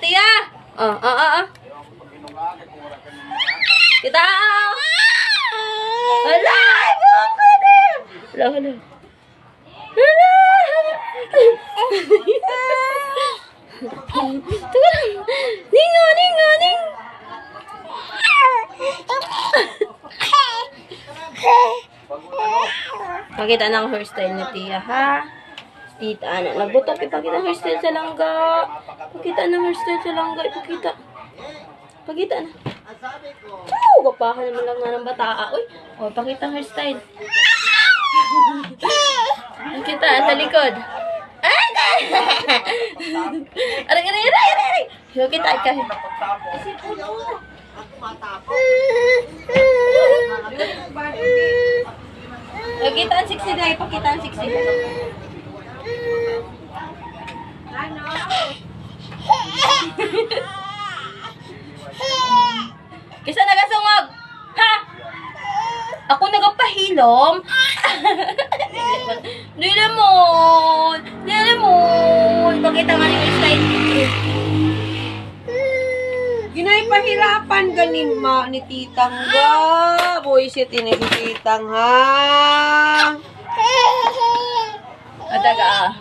Tia! Kita! Hala! Hala, hala. Hala! Teka lang. Ningo, ningo, ningo. Pakita ng hairstyle ni Tia, ha? Tita, anak, nagbutok. Ipakita ang hairstyle sa langga. Pakita ng hairstyle sa langga. Ipakita. Pakita na. Gapahan naman lang nga ng bataa. Uy, pakita ang hairstyle. Pakita, sa likod. Aray, aray, aray, aray. Pakita, ikaw. Pakita ang 60 day. Pakita ang 60 day. Kisa nagasungog? Ha? Ako nagapahilom? Nilamon! Nilamon! Pakita nga ni style. Ginay pahirapan ganin ma ni titang ga. Buisit ini si titang ha. Adaga ah.